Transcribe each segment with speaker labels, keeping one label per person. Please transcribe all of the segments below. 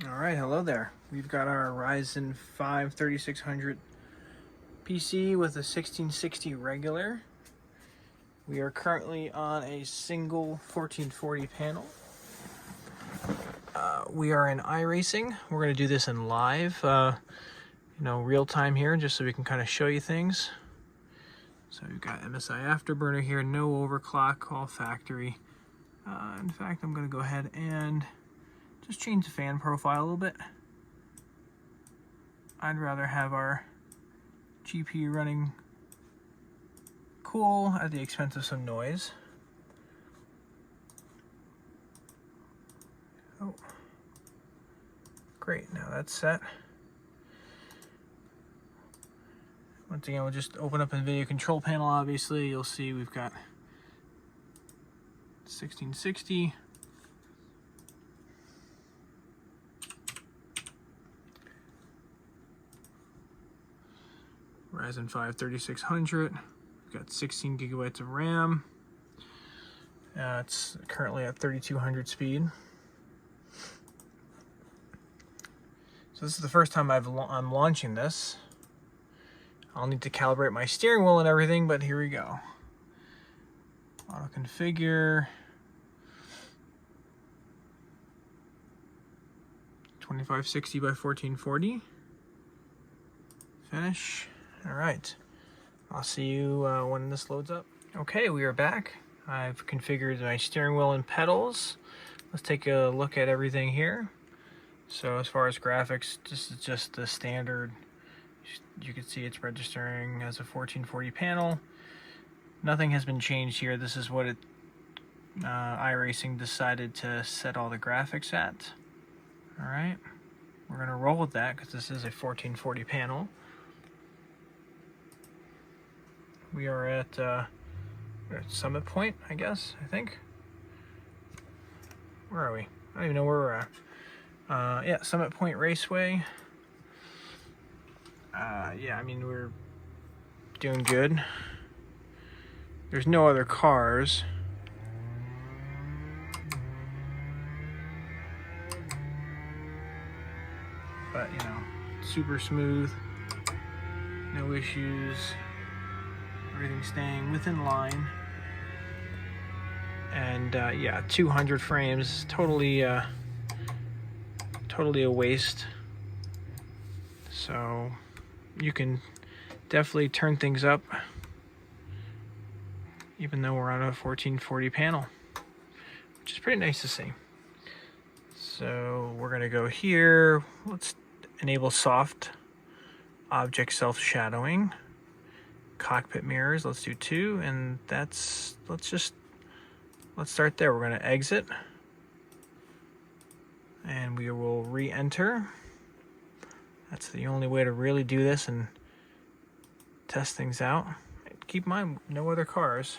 Speaker 1: Alright, hello there. We've got our Ryzen 5 3600 PC with a 1660 regular. We are currently on a single 1440 panel. We are in iRacing. We're going to do this in live, real time here, just so we can kind of show you things. So we've got MSI Afterburner here, no overclock, all factory. In fact, I'm going to go ahead and just change the fan profile a little bit. I'd rather have our GPU running cool at the expense of some noise. Oh, great, now that's set. Once again, we'll just open up NVIDIA control panel. Obviously, you'll see we've got 1660. Ryzen 5 3600. We've got 16 gigabytes of RAM. It's currently at 3200 speed. So this is the first time I'm launching this. I'll need to calibrate my steering wheel and everything, but here we go. Auto configure. 2560 by 1440. Finish. All right. I'll see you when this loads up. Okay, we are back. I've configured my steering wheel and pedals. Let's take a look at everything here. So as far as graphics, this is just the standard. You can see it's registering as a 1440 panel. Nothing has been changed here. This is what iRacing decided to set all the graphics at. All right, we're gonna roll with that because this is a 1440 panel. We are at Summit Point, I guess, I think. Where are we? I don't even know where we're at. Yeah, Summit Point Raceway. Yeah, I mean, we're doing good. There's no other cars. But, super smooth. No issues. Everything's staying within line. And, yeah, 200 frames. Totally a waste. So you can definitely turn things up even though we're on a 1440 panel, which is pretty nice to see. So we're gonna go here. Let's enable soft object self-shadowing. Cockpit mirrors, let's do 2, and let's start there. We're gonna exit and we will re-enter. That's the only way to really do this and test things out. Keep in mind, no other cars.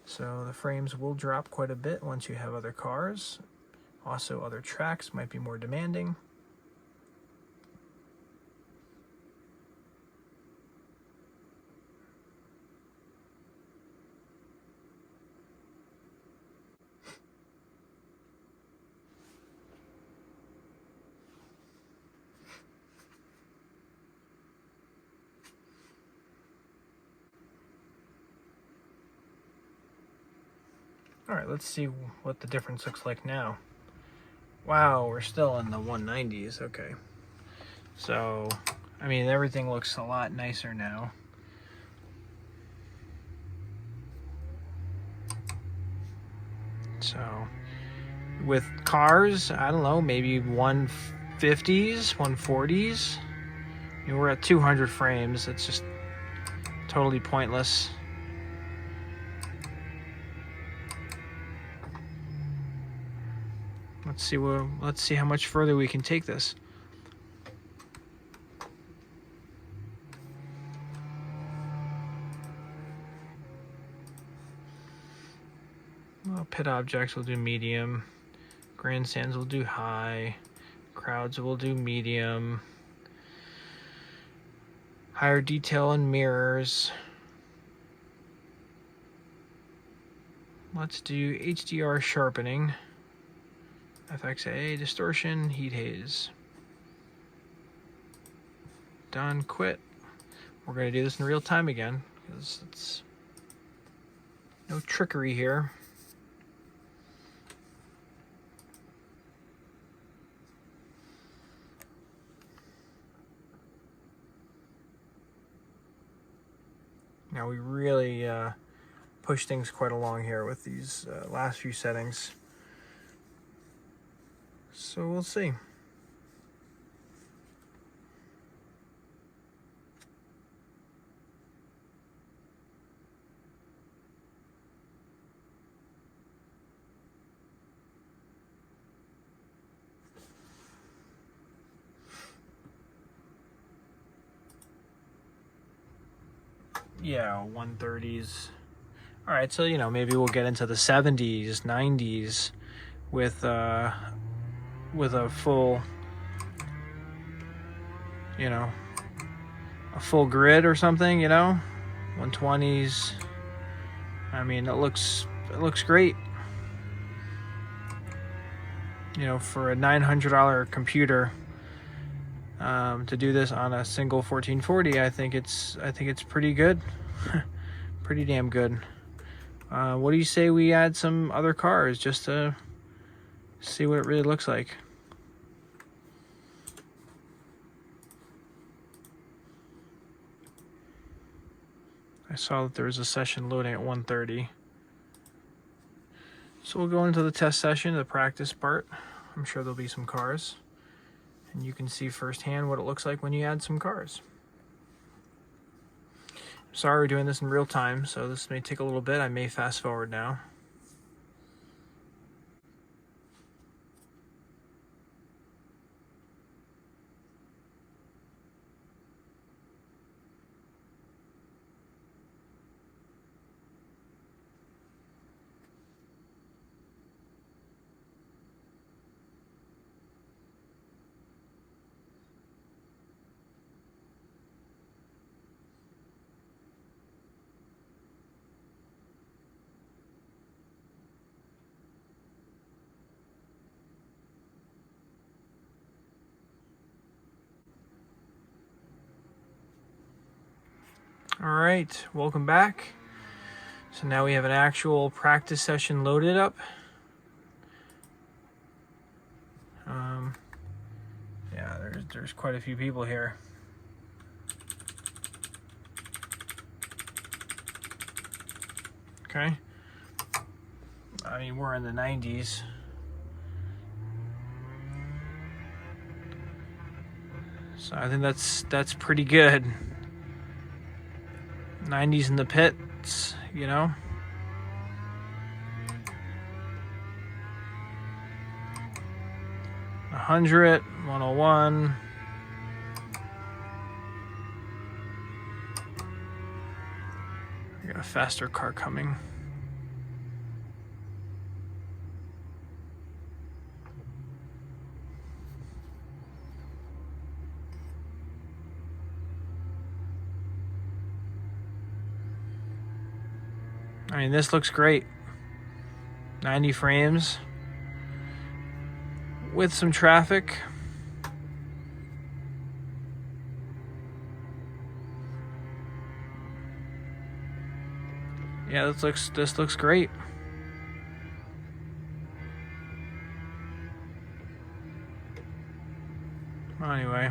Speaker 1: So the frames will drop quite a bit once you have other cars. Also, other tracks might be more demanding. All right, let's see what the difference looks like now. Wow, we're still in the 190s. Okay. So, I mean, everything looks a lot nicer now. So, with cars, I don't know, maybe 150s, 140s. I mean, we're at 200 frames. It's just totally pointless. Let's see how much further we can take this. Well, pit objects will do medium. Grandstands will do high. Crowds will do medium. Higher detail in mirrors. Let's do HDR sharpening. FXAA, distortion, heat haze. Done, quit. We're going to do this in real time again because it's no trickery here. Now we really push things quite along here with these last few settings. So we'll see. Yeah, 130s. All right, so maybe we'll get into the 70s, 90s with a full, a full grid or something, 120s. I mean, it looks great. For a $900 computer, to do this on a single 1440, I think it's pretty good. Pretty damn good. What do you say we add some other cars just to see what it really looks like? I saw that there was a session loading at 1:30. So we'll go into the test session, the practice part. I'm sure there'll be some cars. And you can see firsthand what it looks like when you add some cars. Sorry we're doing this in real time, so this may take a little bit. I may fast forward now. All right, welcome back. So now we have an actual practice session loaded up. Yeah, there's quite a few people here. Okay. I mean, we're in the 90s. So I think that's pretty good. 90s in the pits, 100, 101. I got a faster car coming. I mean, this looks great. 90 frames with some traffic. Yeah, this looks great. Well, anyway,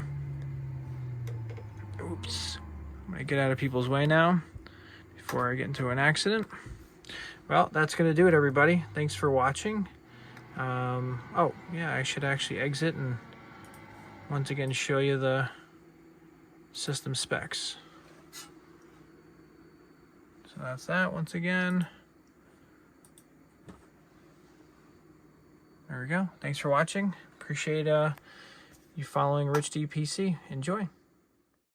Speaker 1: oops, I'm gonna get out of people's way now before I get into an accident. Well, that's gonna do it, everybody. Thanks for watching. Oh yeah, I should actually exit and once again show you the system specs. So that's that once again. There we go. Thanks for watching. Appreciate you following RichD-PC. Enjoy.